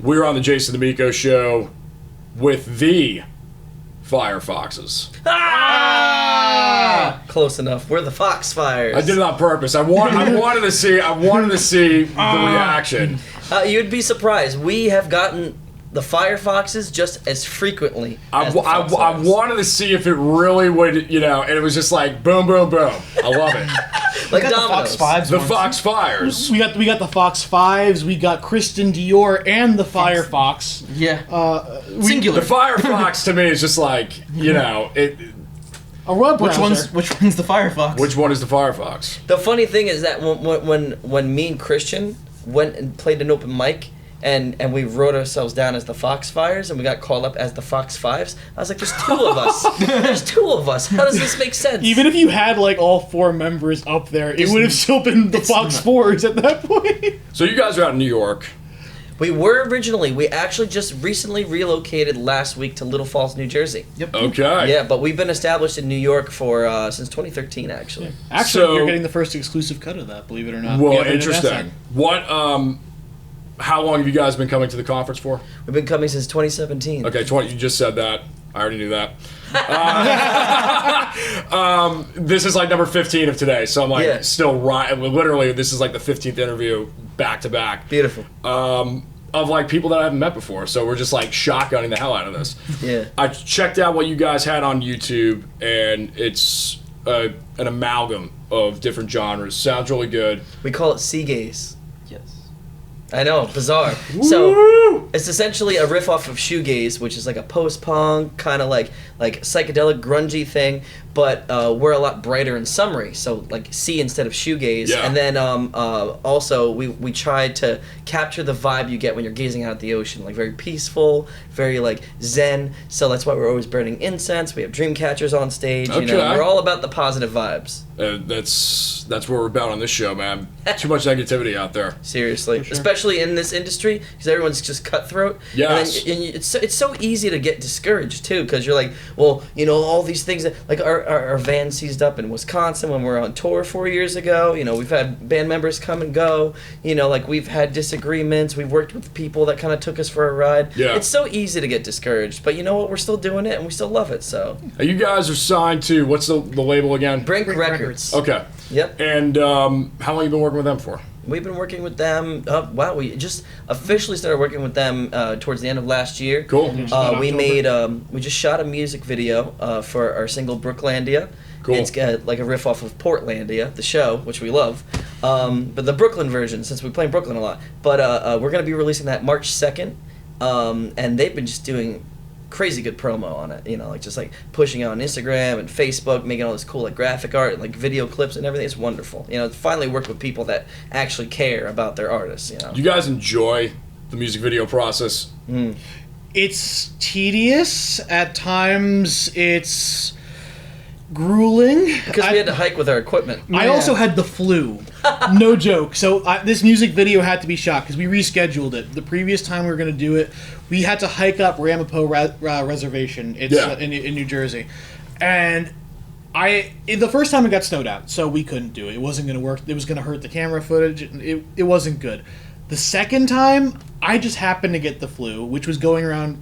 We're on the Jason Damico show with the Fire Foxes. Close enough. We're the Fox Fires. I did it on purpose. I wanted to see the reaction. You'd be surprised. We have gotten the Fire Foxes just as frequently as the Fox I Fires. wanted to see if it really would, and it was just like boom, boom, boom. I love it. Like the dominoes. Fox Fives. The Fox Fires. We got the Fox Fives. We got Kristen Dior and the Fire Fox. Yeah. Singular. The Fire Fox to me is just like, it. A web Which browser. one's the Firefox? Which one is the Fire Fox? The funny thing is that when me and Christian went and played an open mic, and we wrote ourselves down as the Fox Fires, and we got called up as the Fox Fives, I was like, there's two of us. There's two of us. How does this make sense? Even if you had like all four members up there, it would have still been the Fox Fours at that point. So you guys are out in New York. We were originally. We actually just recently relocated last week to Little Falls, New Jersey. Yep. Okay. Yeah, but we've been established in New York for since 2013, actually. Actually, So- you're getting the first exclusive cut of that, believe it or not. Well, We haven't interesting. announced What? How long have you guys been coming to the conference for? We've been coming since 2017. Okay, 20. You just said that. I already knew that. This is like number 15 of today, so I'm like Yeah. still right. Literally, this is like the 15th interview back to back. Beautiful. Of like people that I haven't met before, so we're just like shotgunning the hell out of this. Yeah. I checked out what you guys had on YouTube, and it's an amalgam of different genres. Sounds really good. We call it sea gaze. Yes. I know, bizarre. So it's essentially a riff off of shoegaze, which is like a post-punk kind of like psychedelic grungy thing, but we're a lot brighter and summery. So like sea instead of shoegaze, Yeah. and then also we tried to capture the vibe you get when you're gazing out at the ocean, like very peaceful, very like zen. So that's why we're always burning incense. We have dream catchers on stage. You know, Okay. we're all about the positive vibes. That's what we're about on this show, man. Too much negativity out there. Seriously, sure. especially in this industry, because everyone's just cutthroat. Yes. And it's so easy to get discouraged too, because you're like, well, all these things that, like our van seized up in Wisconsin when we were on tour 4 years ago. We've had band members come and go. Like we've had disagreements. We've worked with people that kind of took us for a ride. Yeah. It's so easy to get discouraged, but you know what? We're still doing it and we still love it. So You guys are signed to what's the label again? Brink Brink Records. Records. Okay. Yep. And how long have you been working with them for? We've been working with them. We just officially started working with them towards the end of last year. Cool. About We October. made. We just shot a music video for our single Brooklandia. Cool. It's got like a riff off of Portlandia, the show, which we love. But the Brooklyn version, since we play in Brooklyn a lot. But we're gonna be releasing that March 2nd, and they've been just doing crazy good promo on it. Just pushing out on Instagram and Facebook, making all this cool like graphic art and like video clips and everything. It's wonderful. Finally work with people that actually care about their artists. Do you guys enjoy the music video process? It's tedious. At times, it's grueling. Because we had to hike with our equipment. I also had the flu. No joke. So this music video had to be shot because we rescheduled it. The previous time we were going to do it, we had to hike up Ramapo Reservation. It's in New Jersey. And the first time it got snowed out, so we couldn't do it. It wasn't going to work. It was going to hurt the camera footage. It wasn't good. The second time, I just happened to get the flu, which was going around,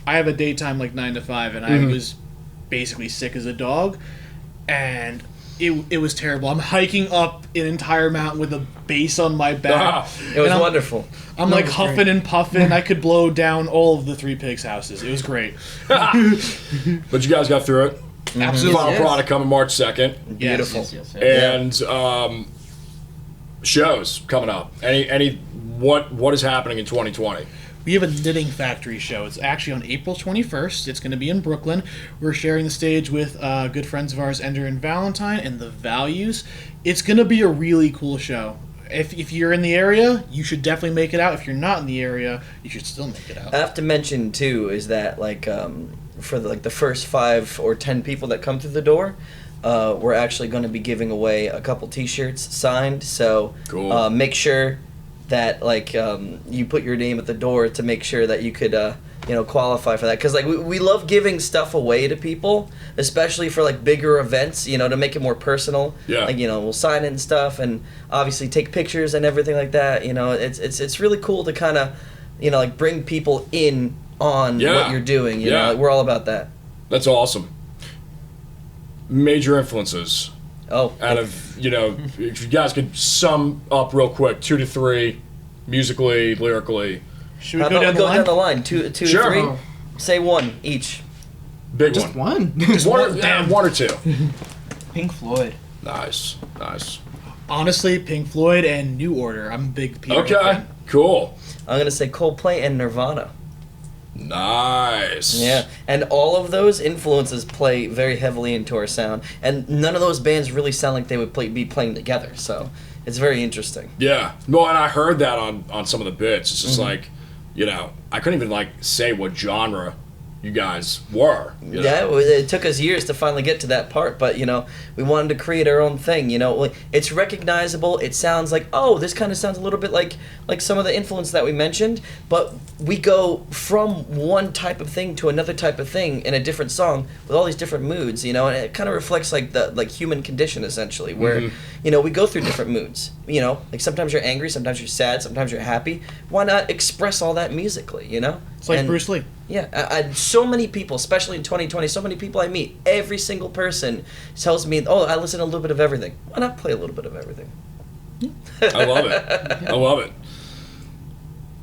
I have a daytime 9 to 5, and I was basically sick as a dog, and it was terrible. I'm hiking up an entire mountain with a bass on my back. It was And wonderful. I'm it was huffing great. and puffing. I could blow down all of the Three Pigs houses. It was great. But you guys got through it. Absolutely. Final Yes. product coming March 2nd. Beautiful. Yes. And shows coming up. What is happening in 2020? We have a Knitting Factory show. It's actually on April 21st. It's going to be in Brooklyn. We're sharing the stage with good friends of ours, Ender and Valentine, and The Values. It's going to be a really cool show. If you're in the area, you should definitely make it out. If you're not in the area, you should still make it out. I have to mention too is that for the first 5 or 10 people that come through the door, we're actually going to be giving away a couple T-shirts signed. So Cool. make sure that you put your name at the door to make sure that you could qualify for that, because we love giving stuff away to people, especially for bigger events, to make it more personal. Yeah. We'll sign in stuff and obviously take pictures and everything like that. It's really cool to kind of like bring people in on what you're doing. You know, like, we're all about that. That's awesome. Major influences. Oh, out of, if you guys could sum up real quick, 2 to 3, musically, lyrically. Should we go down the line? 2 to Sure. 3. Say one each. Big Just one. one. Just one. One or two. Pink Floyd. Nice. Honestly, Pink Floyd and New Order. I'm a big Peter fan. Cool. I'm gonna say Coldplay and Nirvana. Nice. Yeah, and all of those influences play very heavily into our sound, and none of those bands really sound like they would be playing together. So it's very interesting. Yeah. Well, and I heard that on some of the bits. It's just like, I couldn't even say what genre you guys were. Yeah, it took us years to finally get to that part, but we wanted to create our own thing. It's recognizable. It sounds like, oh, this kind of sounds a little bit like some of the influence that we mentioned, but we go from one type of thing to another type of thing in a different song with all these different moods. And it kind of reflects the human condition essentially, where we go through different moods. Like sometimes you're angry, sometimes you're sad, sometimes you're happy. Why not express all that musically? It's like Bruce Lee. Yeah, so many people, especially in 2020, so many people I meet, every single person tells me, oh, I listen to a little bit of everything. Why not play a little bit of everything? I love it.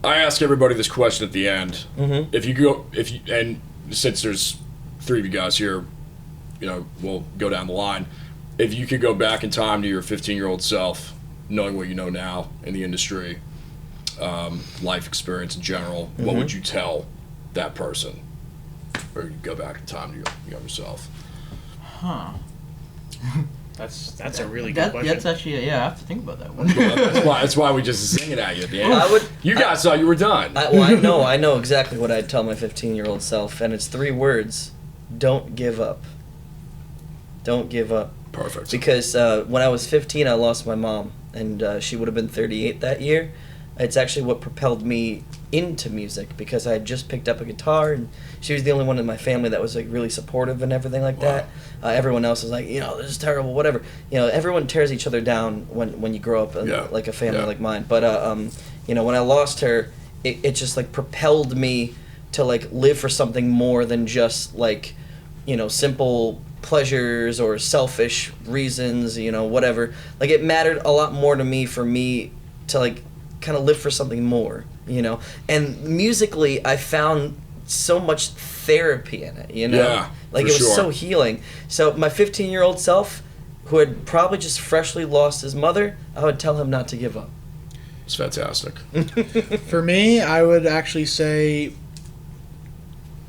I ask everybody this question at the end. Mm-hmm. And since there's 3 of you guys here, we'll go down the line. If you could go back in time to your 15-year-old self, knowing what you know now in the industry, life experience in general, what would you tell that person? Or you go back in time to your yourself? Huh. That's a really good question. That's actually, I have to think about that one. That's why we just sing it at you at the end. You guys thought you were done. I know exactly what I'd tell my 15-year-old self, and it's 3 words: don't give up. Don't give up. Perfect. Because when I was 15, I lost my mom, and she would have been 38 that year. It's actually what propelled me into music, because I had just picked up a guitar, and she was the only one in my family that was really supportive and everything like that. Everyone else was like, this is terrible, whatever. Everyone tears each other down when you grow up in like a family like mine. But when I lost her, it just propelled me to live for something more than just simple pleasures or selfish reasons, whatever. It mattered a lot more to me to kind of live for something more, and musically I found so much therapy in it, Yeah, it was so healing. So my 15-year-old self, who had probably just freshly lost his mother, I would tell him not to give up. It's fantastic. For me, I would actually say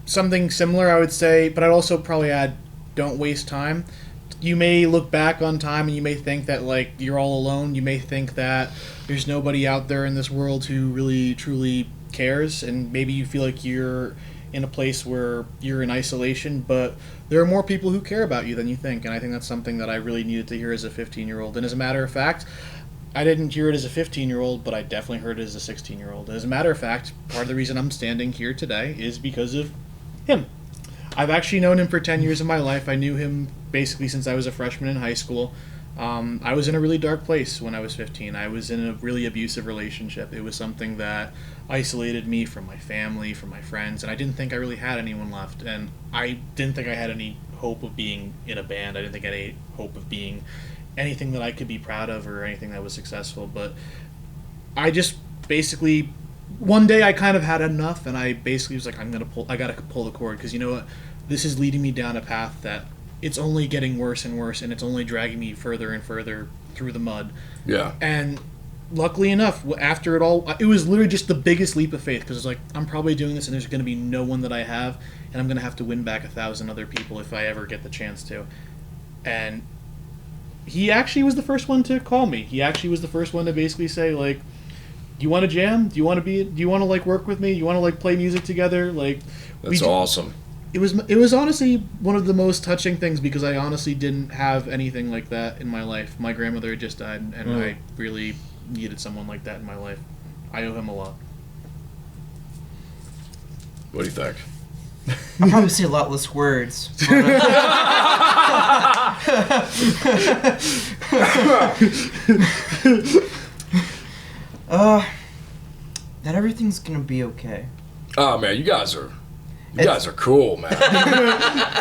something similar, I would say, but I'd also probably add, don't waste time. You may look back on time and you may think that you're all alone. You may think that there's nobody out there in this world who really truly cares, and maybe you feel like you're in a place where you're in isolation, but there are more people who care about you than you think, and I think that's something that I really needed to hear as a 15-year-old. And as a matter of fact, I didn't hear it as a 15-year-old, but I definitely heard it as a 16-year-old. As a matter of fact, part of the reason I'm standing here today is because of him. I've actually known him for 10 years of my life. I knew him basically since I was a freshman in high school. I was in a really dark place when I was 15. I was in a really abusive relationship. It was something that isolated me from my family, from my friends, and I didn't think I really had anyone left. And I didn't think I had any hope of being in a band. I didn't think I had any hope of being anything that I could be proud of or anything that was successful. But I just basically, one day I kind of had enough, and I basically was like, I gotta pull the cord, because you know what? This is leading me down a path that it's only getting worse and worse, and it's only dragging me further and further through the mud. Yeah. And luckily enough, after it all, it was literally just the biggest leap of faith, because it's like, I'm probably doing this and there's going to be no one that I have, and I'm going to have to win back 1,000 other people if I ever get the chance to. And he actually was the first one to call me. He actually was the first one to basically say, do you want to jam? Do you want to work with me? You want to play music together? That's awesome. It was honestly one of the most touching things, because I honestly didn't have anything like that in my life. My grandmother had just died, and I really needed someone like that in my life. I owe him a lot. What do you think? I'll probably say a lot less words. That I everything's gonna be okay. Oh man, you guys are cool, man.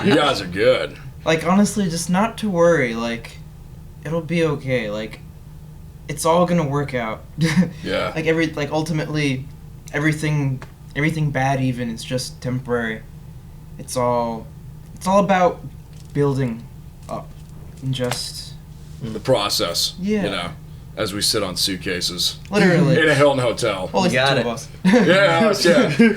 You guys are good. Like, honestly, just not to worry. Like, it'll be okay. Like, it's all gonna work out. Yeah. Like ultimately, everything bad even is just temporary. It's all about building up and just The process. Yeah. You know, as we sit on suitcases literally. in a Hilton hotel. Well, it's Got the it. two of us. Yeah.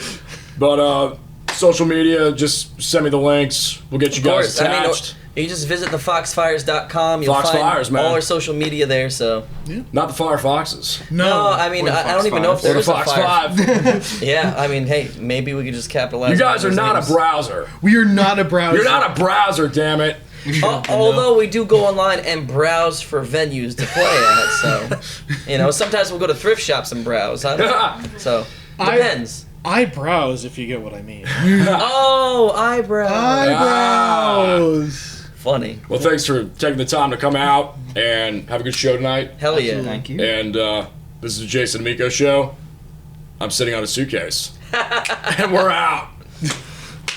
But social media, just send me the links. We'll get you Of guys course. I mean, attached. you just visit the foxfires.com. You'll Fox find Fires, man. all our social media there. So Not the Fire Foxes. no, I mean, Or the I don't Fox even know if Five. Or there the is a Fox fire. 5. Yeah, I mean, hey, maybe we could just capitalize. You on guys are those not names. a browser. We are not a browser. You're not a browser, damn it. Although we do go online and browse for venues to play at, so sometimes we'll go to thrift shops and browse. I don't know. So depends. I browse, if you get what I mean. Oh, eyebrows. Eyebrows. Funny. Well, thanks for taking the time to come out and have a good show tonight. Hell yeah. Thank you. And this is the Jason Damico show. I'm sitting on a suitcase. And we're out.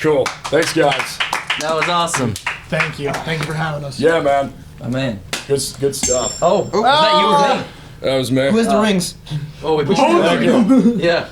Cool. Thanks, guys. That was awesome. Thank you. Thank you for having us. Yeah, man. Oh, man. Good stuff. Oh, Oh, is that you or me? That was me. Who has the rings? we put you Thank you. Yeah.